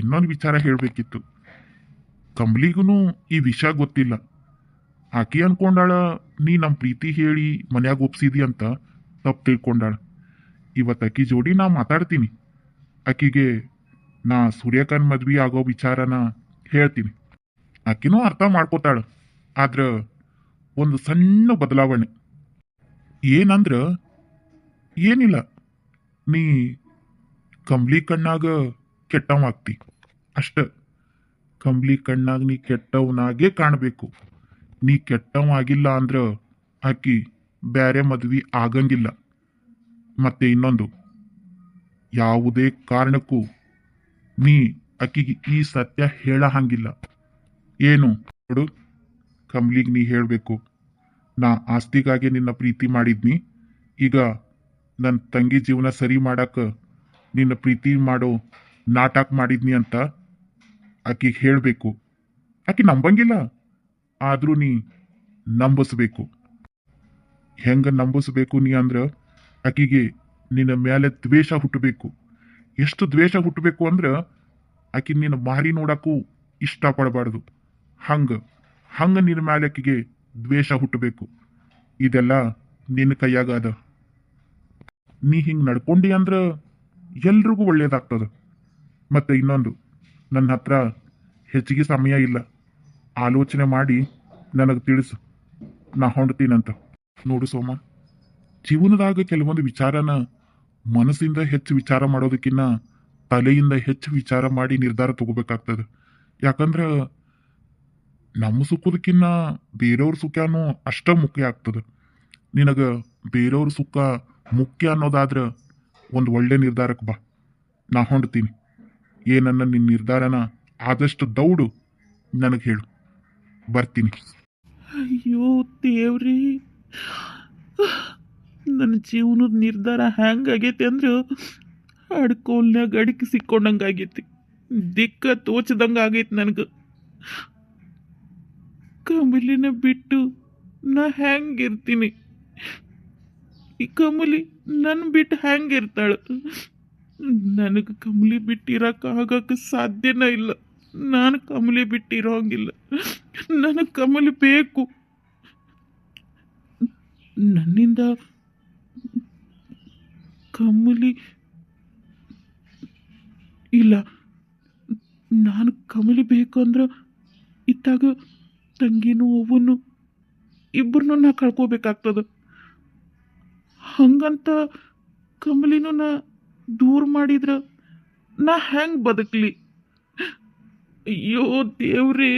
ಇನ್ನೊಂದು ವಿಚಾರ ಹೇಳಬೇಕಿತ್ತು. ಕಂಬ್ಲಿಗೂ ಈ ವಿಷಯ ಗೊತ್ತಿಲ್ಲ. ಆಕಿ ಅನ್ಕೊಂಡಾಳ ನೀ ನಮ್ಮ ಪ್ರೀತಿ ಹೇಳಿ ಮನ್ಯಾಗ ಒಪ್ಸಿದಿ ಅಂತ ತಪ್ಪು ತಿಳ್ಕೊಂಡಾಳ. ಇವತ್ತು ಆಕಿ ಜೋಡಿ ನಾ ಮಾತಾಡ್ತೀನಿ. ಆಕಿಗೆ ನಾ ಸೂರ್ಯಕಾಂತ್ ಮದ್ವಿ ಆಗೋ ವಿಚಾರನ ಹೇಳ್ತೀನಿ. ಆಕಿನೂ ಅರ್ಥ ಮಾಡ್ಕೋತಾಳ. ಆದ್ರ ಒಂದು ಸಣ್ಣ ಬದಲಾವಣೆ ಏನಂದ್ರ, ಏನಿಲ್ಲ, ನೀ ಕಂಬ್ಲಿ ಕಣ್ಣಾಗ ಕೆಟ್ಟವಾಗ್ತಿ ಅಷ್ಟ. ಕಂಬ್ಲಿ ಕಣ್ಣಾಗ ನೀ ಕೆಟ್ಟವನಾಗೇ ಕಾಣಬೇಕು. ನೀ ಕೆಟ್ಟವಾಗಿಲ್ಲ ಅಂದ್ರ ಆಕಿ ಬ್ಯಾರೆ ಮದ್ವಿ ಆಗಂಗಿಲ್ಲ. ಮತ್ತೆ ಇನ್ನೊಂದು, ಯಾವುದೇ ಕಾರಣಕ್ಕೂ ನೀ ಆಕಿಗೆ ಈ ಸತ್ಯ ಹೇಳ ಹಂಗಿಲ್ಲ. ಏನು ನೋಡು, ಕಂಬ್ಲಿಗೆ ನೀ ಹೇಳಬೇಕು, ನಾ ಆಸ್ತಿಗಾಗಿ ನಿನ್ನ ಪ್ರೀತಿ ಮಾಡಿದ್ನಿ. ಈಗ ನನ್ನ ತಂಗಿ ಜೀವನ ಸರಿ ಮಾಡಾಕ ನಿನ್ನ ಪ್ರೀತಿ ಮಾಡೋ ನಾಟಕ ಮಾಡಿದ್ನಿ ಅಂತ ಆಕಿಗೆ ಹೇಳಬೇಕು. ಆಕಿ ನಂಬಂಗಿಲ್ಲ, ಆದ್ರೂ ನೀ ನಂಬಿಸ್ಬೇಕು. ಹೆಂಗ ನಂಬಿಸ್ಬೇಕು ನೀ ಅಂದ್ರ, ಆಕಿಗೆ ನಿನ್ನ ಮೇಲೆ ದ್ವೇಷ ಹುಟ್ಟಬೇಕು. ಎಷ್ಟು ದ್ವೇಷ ಹುಟ್ಟಬೇಕು ಅಂದ್ರ ಆಕಿ ನಿನ್ನ ಮಾರಿ ನೋಡಕ್ಕೂ ಇಷ್ಟಪಡಬಾರ್ದು. ಹಂಗ ಹಂಗ ನಿನ್ನ ಮೇಲೆ ಆಕಿಗೆ ದ್ವೇಷ ಹುಟ್ಟಬೇಕು. ಇದೆಲ್ಲ ನಿನ್ನ ಕೈಯಾಗ ಅದ. ನೀ ಹಿಂಗೆ ನಡ್ಕೊಂಡಿ ಅಂದ್ರ ಎಲ್ರಿಗೂ ಒಳ್ಳೇದಾಗ್ತದ. ಮತ್ತೆ ಇನ್ನೊಂದು, ನನ್ನ ಹತ್ರ ಹೆಚ್ಚಿಗೆ ಸಮಯ ಇಲ್ಲ. ಆಲೋಚನೆ ಮಾಡಿ ನನಗೆ ತಿಳಿಸು, ನಾ ಹೊಂಡ್ತೀನಂತ. ನೋಡು ಸೋಮ, ಜೀವನದಾಗ ಕೆಲವೊಂದು ವಿಚಾರನ ಮನಸ್ಸಿಂದ ಹೆಚ್ಚು ವಿಚಾರ ಮಾಡೋದಕ್ಕಿಂತ ತಲೆಯಿಂದ ಹೆಚ್ಚು ವಿಚಾರ ಮಾಡಿ ನಿರ್ಧಾರ ತಗೋಬೇಕಾಗ್ತದೆ. ಯಾಕಂದ್ರ ನಮ್ಮ ಸುಖದಕ್ಕಿನ್ನ ಬೇರೆಯವ್ರ ಸುಖನೂ ಅಷ್ಟ ಮುಖ್ಯ ಆಗ್ತದೆ. ನಿನಗ ಬೇರೆಯವ್ರ ಸುಖ ಮುಖ್ಯ ಅನ್ನೋದಾದ್ರ ಒಂದು ಒಳ್ಳೆ ನಿರ್ಧಾರಕ್ಕೆ ಬಾ. ನಾ ಹೊಂಡ್ತೀನಿ. ಏನನ್ನ ನಿನ್ನ ನಿರ್ಧಾರನ ಆದಷ್ಟು ದೌಡು ನನಗೆ ಹೇಳು, ಬರ್ತೀನಿ. ಅಯ್ಯೋ ದೇವ್ರಿ, ನನ್ನ ಜೀವನದ ನಿರ್ಧಾರ ಹೆಂಗಾಗೈತಿ ಅಂದ್ರೆ ಅಡ್ಕೋಲ್ನಾಗ ಅಡಿಕೆ ಸಿಕ್ಕೊಂಡಂಗೆ ಆಗೈತಿ. ದಿಕ್ಕ ತೋಚದಂಗೆ ಆಗೈತಿ ನನಗೆ. ಕಮಲಿನ ಬಿಟ್ಟು ನಾ ಹೆಂಗಿರ್ತೀನಿ? ಈ ಕಮಲಿ ನನ್ನ ಬಿಟ್ಟು ಹೆಂಗಿರ್ತಾಳೆ? ನನಗೆ ಕಮಲಿ ಬಿಟ್ಟಿರಕ್ಕೆ ಆಗಕ್ಕೆ ಸಾಧ್ಯನೇ ಇಲ್ಲ. ನಾನು ಕಮಲಿ ಬಿಟ್ಟಿರೋಂಗಿಲ್ಲ. ನನಗೆ ಕಮಲಿ ಬೇಕು. ನನ್ನಿಂದ ಕಮಲಿ ಇಲ್ಲ. ನಾನು ಕಮಲಿ ಬೇಕು ಅಂದ್ರೆ ಇತ್ತಾಗ ತಂಗಿನೂ ಅವ್ವನು ಇಬ್ಬರನ್ನೂ ನಾ ಕಳ್ಕೋಬೇಕಾಗ್ತದ. ಹಂಗಂತ ಕಮಲಿನೂ ನಾ ದೂರ ಮಾಡಿದ್ರ ನಾ ಹೆಂಗೆ ಬದುಕಲಿ? ಅಯ್ಯೋ ದೇವ್ರೇ,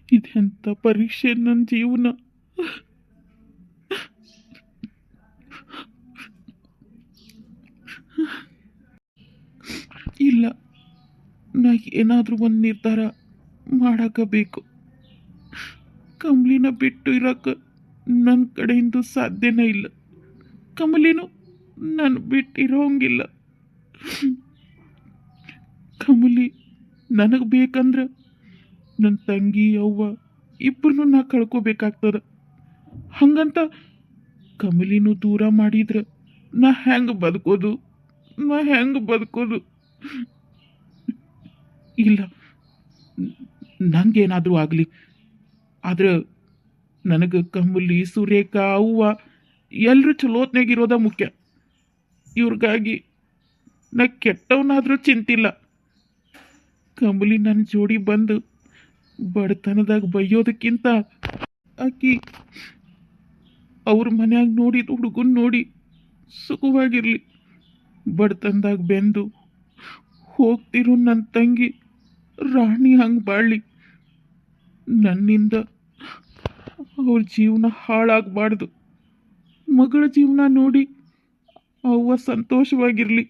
ಇದೆಂಥ ಪರೀಕ್ಷೆ ನನ್ನ ಜೀವನ. ಇಲ್ಲ, ನಾ ಏನಾದರೂ ಒಂದು ನಿರ್ಧಾರ ಮಾಡಬೇಕು. ಕಮಲಿನ ಬಿಟ್ಟು ಇರಕ್ಕೆ ನನ್ನ ಕಡೆಯಿಂದ ಸಾಧ್ಯನೇ ಇಲ್ಲ. ಕಮಲಿನೂ ನಾನು ಬಿಟ್ಟಿರೋಂಗಿಲ್ಲ. ಕಮಲಿ ನನಗೆ ಬೇಕಂದ್ರೆ ನನ್ನ ತಂಗಿ ಅವ್ವ ಇಬ್ಬರನ್ನೂ ನಾ ಕಳ್ಕೋಬೇಕಾಗ್ತದ. ಹಂಗಂತ ಕಮಲಿನೂ ದೂರ ಮಾಡಿದ್ರೆ ನಾ ಹೆಂಗೆ ಬದುಕೋದು? ನಾ ಹೆಂಗೆ ಬದುಕೋದು? ಇಲ್ಲ, ನಂಗೇನಾದರೂ ಆಗಲಿ, ಆದ್ರೆ ನನಗೆ ಕಮಲಿ, ಸುರೇಖ, ಅವ್ವ ಎಲ್ಲರೂ ಚಲೋತ್ನಾಗಿರೋದ ಮುಖ್ಯ. ಇವ್ರಿಗಾಗಿ ನಾ ಕೆಟ್ಟವನಾದರೂ ಚಿಂತಿಲ್ಲ. ಕಮಲಿ ನನ್ನ ಜೋಡಿ ಬಂದು ಬಡತನದಾಗ ಬೈಯೋದಕ್ಕಿಂತ ಆಕಿ ಅವ್ರ ಮನ್ಯಾಗ ನೋಡಿದ ಹುಡುಗನ್ ನೋಡಿ ಸುಖವಾಗಿರ್ಲಿ. ಬಡತನದಾಗ ಬೆಂದು ಹೋಗ್ತಿರೋ ನನ್ನ ತಂಗಿ ರಾಣಿ ಹಂಗೆ ಬಾಳ್ಲಿ. ನನ್ನಿಂದ ಅವ್ರ ಜೀವನ ಹಾಳಾಗಬಾರ್ದು. ಮಗಳ ಜೀವನ ನೋಡಿ ಅವ್ವ ಸಂತೋಷವಾಗಿರಲಿ.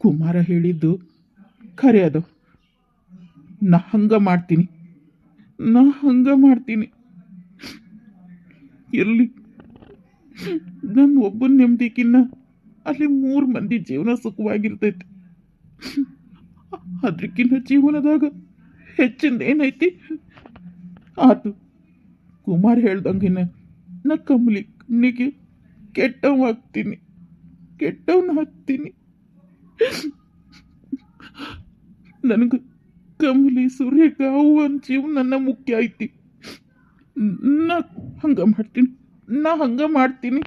ಕುಮಾರ ಹೇಳಿದ್ದು ಖರೆ ಅದು. ನಾ ಹಂಗ ಮಾಡ್ತೀನಿ. ಇರಲಿ, ನನ್ನ ಒಬ್ಬನ ನೆಮ್ಮದಿಗಿನ್ನ ಅಲ್ಲಿ 3 ಮಂದಿ ಜೀವನ ಸುಖವಾಗಿರ್ತೈತಿ. ಅದಕ್ಕಿಂತ ಜೀವನದಾಗ ಹೆಚ್ಚಿಂದ ಏನೈತಿ? ಆತು, ಕುಮಾರ್ ಹೇಳ್ದಂಗೆನ ನಾ ಕಮಲಿ ಕಣ್ಣಿಗೆ ಕೆಟ್ಟವಾಗ್ತೀನಿ. ಕೆಟ್ಟವನ್ನ ಹತ್ತೀನಿ. ನನಗೆ ಕಮಲಿ ಸೂರ್ಯಕ ಅವು ಅಂತ ಜೀವ ನನ್ನ ಮುಖ್ಯ ಐತಿ. ನಾ ಹಂಗ ಮಾಡ್ತೀನಿ, ನಾ ಹಂಗ ಮಾಡ್ತೀನಿ.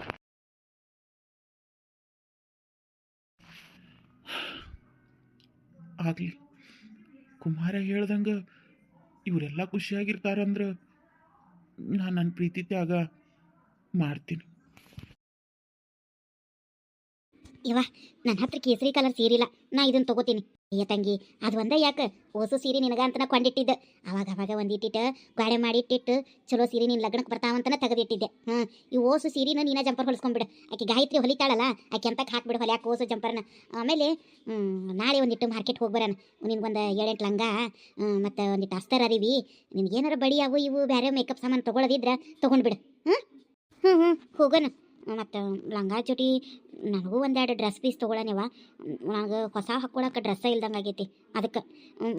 ಆಗ್ಲಿ, ಕುಮಾರ ಹೇಳ್ದಂಗ ಇವರೆಲ್ಲ ಖುಷಿಯಾಗಿರ್ತಾರಂದ್ರ ನಾನು ನನ್ನ ಪ್ರೀತಿ ತ್ಯಾಗ ಮಾಡ್ತೀನಿ. ಇವ ನನ್ನ ಹತ್ರ ಕೇಸರಿ ಕಲರ್ ಸೀರಿಲ್ಲ, ನಾ ಇದನ್ನ ತಗೋತೀನಿ. ಅಯ್ಯ ತಂಗಿ, ಅದು ಒಂದ ಯಾಕೆ ಹೊಸ ಸೀರೆ ನಿನಗ ಅಂತನ ಕೊಂಡಿಟ್ಟಿದ್ದೆ. ಅವಾಗ ಒಂದಿಟ್ಟಿಟ್ಟು ಗಾಡೆ ಮಾಡಿಟ್ಟಿಟ್ಟು ಚಲೋ ಸೀರೆ ನಿನ್ನ ಲಗ್ನಕ್ಕೆ ಬರ್ತಾವಂತನ ತೆಗೆದಿಟ್ಟಿದ್ದೆ. ಈ ಓಸು ಸೀರೆನ ನೀನ ಜಂಪರ್ ಹೊಲಿಸ್ಕೊಂಡ್ಬಿಡು. ಆಕೆ ಗಾಯತ್ರಿ ಹೊಲಿತಾಳಲ್ಲ, ಆಕೆ ಅಂತಕ್ಕೆ ಹಾಕ್ಬಿಡು ಹೊಲ್ಯಾಕೆ ಓಸು ಜಂಪರ್ನ. ಆಮೇಲೆ ನಾಳೆ ಒಂದಿಟ್ಟು ಮಾರ್ಕೆಟ್ ಹೋಗ್ಬರೋಣ. ನಿನ್ಗೊಂದು 7-8 ಲಂಗ ಮತ್ತು ಒಂದಿಟ್ಟು ಅಸ್ತರ್ ಅರಿವಿ, ನಿನ್ಗೇನಾರ ಬಡಿ ಅವು ಇವು ಬೇರೆ ಮೇಕಪ್ ಸಾಮಾನು ತೊಗೊಳೋದಿದ್ರೆ ತೊಗೊಂಡ್ಬಿಡು. ಹೋಗೋಣ. ಮತ್ತು ಲಂಗ ಜೊತೆ ನನಗೂ ಒಂದೆರಡು ಡ್ರೆಸ್ ಪೀಸ್ ತೊಗೊಳನೇವ. ನನಗೆ ಹೊಸ ಹಾಕ್ಕೊಳಕ್ಕೆ ಡ್ರೆಸ್ಸ ಇಲ್ದಂಗೆ ಆಗೈತಿ. ಅದಕ್ಕೆ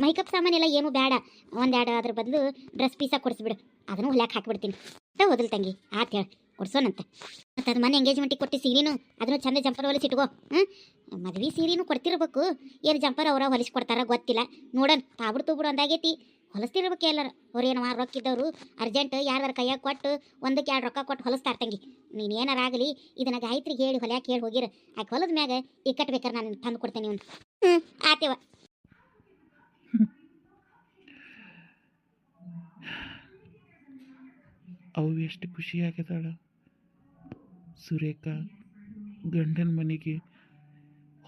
ಮೇಕಪ್ ಸಾಮಾನೆಲ್ಲ ಏನೂ ಬೇಡ, ಒಂದೆರಡು ಅದ್ರ ಬದಲು ಡ್ರೆಸ್ ಪೀಸಾಗಿ ಕೊಡಿಸ್ಬಿಡು. ಅದನ್ನು ಹೊಲ್ಯಾಕೆ ಹಾಕ್ಬಿಡ್ತೀನಿ. ಹೋದಲ್ ತಂಗಿ, ಆತ ಹೇಳಿ ಕೊಡ್ಸೋಣಂತೆ. ಮತ್ತು ಅದು ಮನೆ ಎಂಗೇಜ್ಮೆಂಟಿಗೆ ಕೊಟ್ಟು ಸೀರೆನೂ ಅದನ್ನು ಚಂದ ಜಂಪರ್ ಹೊಲಿಸಿಟ್ಕೋ. ಮದ್ವೆ ಸೀರೆನೂ ಕೊಡ್ತಿರ್ಬೇಕು. ಏನು ಜಂಪರ್ ಅವರ ಹೊಲಿಸ್ಕೊಡ್ತಾರ ಗೊತ್ತಿಲ್ಲ, ನೋಡೋಣ. ತಾಬಿಡು ಅಂದಾಗೈತಿ, ಹೊಲಿಸ್ತಿರ್ಬೇಕು ಎಲ್ಲರೂ. ಅವ್ರೇನು ರೊಕ್ಕಿದ್ದವರು ಅರ್ಜೆಂಟ್ ಯಾರ್ದಾರ ಕೈಯಾಗ ಕೊಟ್ಟು 1-2 ರೊಕ್ಕ ಕೊಟ್ಟು ಹೊಲಿಸ್ತಾರೆ ತಂಗಿ. ನೀನು ಏನಾರ ಆಗಲಿ ಇದನ್ನ ಗಾಯತ್ರಿಗೆ ಹೇಳಿ ಹೊಲ್ಯಾಕೆ ಹೇಳಿ ಹೋಗಿರ. ಆಕೆ ಹೊಲದ ಮ್ಯಾಗ ಇಕ್ಕಟ್ಬೇಕಾರೆ ನಾನು ತಂದು ಕೊಡ್ತೇನೆ. ಇವನು ಆತೇವ. ಅವು ಎಷ್ಟು ಖುಷಿಯಾಗಿದ್ದಾಳ. ಸುರೇಖ ಗಂಡನ ಮನೆಗೆ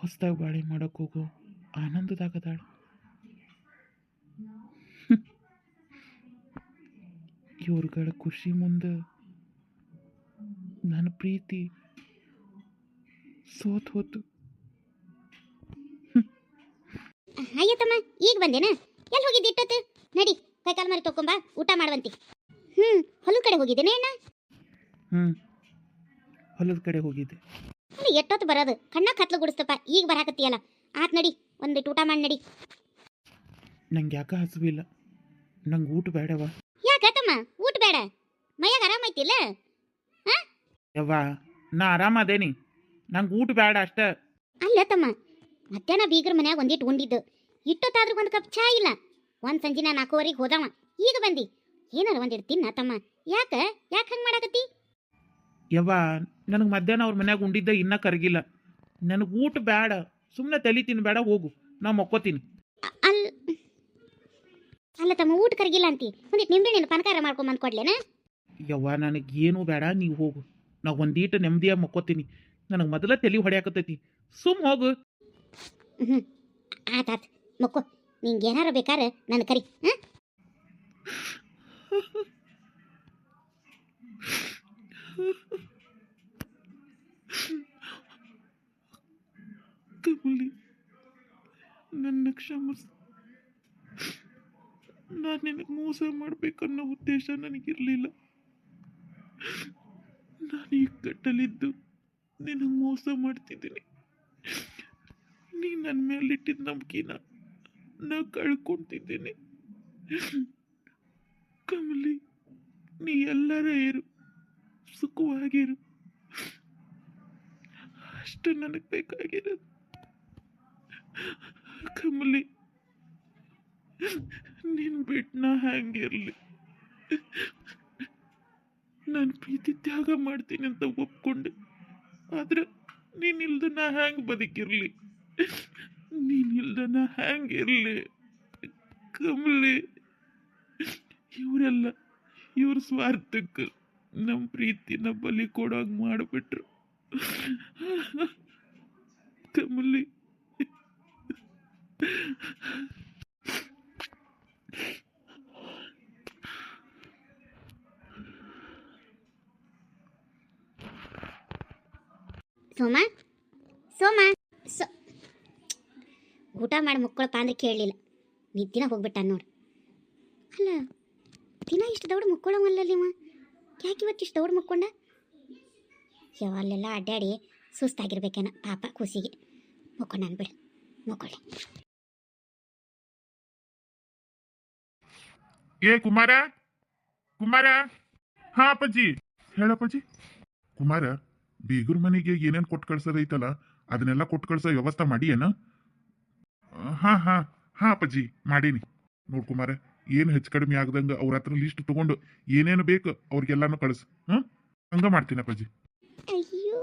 ಹೊಸದಾಗಿ ಬಾಳೆ ಮಾಡೋಕೆ ಹೋಗೋ ಆನಂದದಾಗದಾಳ. ಇವ್ರುಗಳ ಖುಷಿ ಮುಂದೆ ನನ್ನ ಪ್ರೀತಿ ಸೋತ್ ಹೋತು. ಅಯ್ಯತ್ತಮ್ಮ, ಈಗ ಬಂದೇನ? ಎಲ್ಲಿ ಹೋಗಿದ್ದಿ ಇಟ್ಟತ್ತು? ನಡಿ, ಕೈಕಾಲು ಮರಿ ತೊಗೊಂಬ, ಊಟ ಮಾಡುವಂತಿ. ಹೊಲದ ಕಡೆ ಹೋಗಿದ್ದೇನೆ ಅಣ್ಣ? ಹೊಲದ ಕಡೆ ಹೋಗಿದ್ದೆ. ಅಲ್ಲಿ ಎಷ್ಟೊತ್ತು ಬರೋದು? ಕಣ್ಣ ಕತ್ಲು ಗುಡಿಸ್ತಪ್ಪ, ಈಗ ಬರಾಕತ್ತೀಯಲ್ಲ. ಆತ್ ನಡಿ, ಒಂದಿಟ್ಟು ಊಟ ಮಾಡಿ ನಡಿ. ನಂಗೆ ಯಾಕೆ ಹಸುವಿಲ್ಲ, ನಂಗೆ ಊಟ ಬೇಡವ. ಯಾಕತ್ತಮ್ಮ ಊಟ ಬೇಡ? ಮೈಯಾಗ ಆರಾಮೈತಿಲ್ಲ? ಯವ್ವ, ನಾ ಆರಾಮದೇನಿ, ನಂಗೆ ಊಟ ಬೇಡ ಅಷ್ಟ. ಅಲ್ಲ ತಮ್ಮ, ಮಧ್ಯಾಹ್ನ ಬೀಗ್ರ ಮನ್ಯಾಗ ಒಂದಿಟ್ಟು ಉಂಡಿದ್ದು, ಇಟ್ಟೊತ್ತಾದ್ರೂ ಒಂದು ಕಪ್ ಚಾ ಇಲ್ಲ. ಒಂದು ಸಂಜಿನ 4:15 ಹೋದವ, ಈಗ ಬಂದಿ. ಏನಾರ ಒಂದಿಟ್ಟು ತಿನ್ನ ತಮ್ಮ. ಯಾಕೆ ಹಂಗೆ ಮಾಡಾಕತ್ತಿ? ಯವ್ವ, ನನಗೆ ಮಧ್ಯಾಹ್ನ ಅವ್ರ ಮನ್ಯಾಗ ಉಂಡಿದ್ದ ಇನ್ನೂ ಕರಗಿಲ್ಲ. ನನಗೆ ಊಟ ಬೇಡ, ಸುಮ್ಮನೆ ತಲೆ ತಿನ್ಬೇಡ, ಹೋಗು, ನಾ ಮಕ್ಕೋತೀನಿ. ಅಲ್ಲ ತಮ್ಮ, ಊಟ ಕರಗಿಲ್ಲ ಅಂತಿ, ಒಂದಿಟ್ಟು ನಿಂಬೆಹಣ್ಣಿನ ಪಾನಕಾರ ಮಾಡ್ಕೊಂಬಂದು ಕೊಡ್ಲೇನ? ಯವ್ವ, ನನಗೇನು ಬೇಡ, ನೀವು ಹೋಗು. ನಾ ಒಂದೀಟು ನೆಮ್ಮದಿಯಾಗಿ ಮಕ್ಕೋತೀನಿ. ನನಗೆ ಮೊದಲ ತಲೆ ಹೊಡ್ಯಾಕತ್ತೈತಿ, ಸುಮ್ಮ ಹೋಗು. ಆತಾತ್ ಮಕ್ಕೋ, ನಿಂಗೆ ಏನಾರ ಬೇಕಾರೆ ನನ್ನ ಕರಿ. ಕಮಲಿ, ನನ್ನ ಕ್ಷಮಿಸು. ನಾನು ನಿನಗೆ ಮೋಸ ಮಾಡಬೇಕನ್ನೋ ಉದ್ದೇಶ ನನಗಿರಲಿಲ್ಲ. ನಾನು ಈ ಕಟ್ಟಲಿದ್ದು ನಿನಗೆ ಮೋಸ ಮಾಡ್ತಿದ್ದೀನಿ. ನೀ ನನ್ನ ಮೇಲಿಟ್ಟಿದ್ದ ನಂಬಿಕೆನ ನಾ ಕಳ್ಕೊತಿದ್ದೀನಿ. ಕಮಲಿ, ನೀ ಎಲ್ಲರ ಇರು, ಸುಖವಾಗಿರು, ಅಷ್ಟು ನನಗೆ ಬೇಕಾಗಿರೋದು. ಕಮಲಿ, ನೀನು ಬಿಟ್ಟು ನಾ ಹ್ಯಾಂಗಿರಲಿ? ನಾನು ಪ್ರೀತಿ ತ್ಯಾಗ ಮಾಡ್ತೀನಿ ಅಂತ ಒಪ್ಕೊಂಡೆ, ಆದ್ರೆ ನೀನಿಲ್ದ ನಾ ಹ್ಯಾಂಗೆ ಬದುಕಿರ್ಲಿ? ನೀನಿಲ್ದ ನಾ ಹ್ಯಾಂಗಿರ್ಲಿ? ಕಮಲಿ, ಇವರೆಲ್ಲ ಇವ್ರ ಸ್ವಾರ್ಥಕ್ಕೆ ನಮ್ಮ ಪ್ರೀತಿನ ಬಲಿ ಕೊಡೋಂಗೆ ಮಾಡಿಬಿಟ್ರು. ಕಮಲಿ, ಸೋಮ ಊಟ ಮಾಡಿ ಮುಕ್ಕೊಳಪ್ಪ ಅಂದ್ರೆ ಕೇಳಲಿಲ್ಲ. ನಿದ್ದಿನ ಹೋಗ್ಬಿಟ್ಟ ನೋಡು. ಅಲ್ಲ, ದಿನ ಇಷ್ಟು ದೌಡ್ ಮುಕ್ಕೊಳ್ಳೋವಲ್ಲ ನೀವ, ಯಾಕೆ ಇವತ್ತು ಇಷ್ಟು ದೌಡ್ ಮುಕ್ಕೊಂಡ? ಅಲ್ಲೆಲ್ಲ ಅಡ್ಡಾಡಿ ಸುಸ್ತಾಗಿರ್ಬೇಕೇನ ಪಾಪ ಕೂಸಿಗೆ. ಮುಕ್ಕೊಂಡ ಅನ್ಬಿಡು, ಮುಕ್ಕೊಳ್ಳಿ. ಏ ಕುಮಾರ, ಕುಮಾರ. ಹಾ ಅಪ್ಪಾಜಿ, ಹೇಳಪ್ಪಾಜಿ. ಕುಮಾರ, ಬೀಗರ ಮನೆಗೆ ಏನೇನು ಕೊಟ್ಟು ಕಳ್ಸೋದೈತಲ್ಲ ಅದನ್ನೆಲ್ಲ ಕೊಟ್ಟು ಕಳ್ಸೋ ವ್ಯವಸ್ಥೆ ಮಾಡಿ ಏನ? ಹಾ ಹಾ ಹಾ ಅಪ್ಪಾಜಿ ಮಾಡೀನಿ. ನೋಡ್ ಕುಮಾರ, ಏನು ಹೆಚ್ಚು ಕಡಿಮೆ ಆಗದಂಗ ಅವ್ರ ಹತ್ರ ಲಿಸ್ಟ್ ತಗೊಂಡು ಏನೇನು ಬೇಕು ಅವ್ರಿಗೆಲ್ಲಾನು ಕಳಿಸ್. ಹಂಗ ಮಾಡ್ತೀನಿ ಅಪ್ಪಾಜಿ. ಅಯ್ಯೋ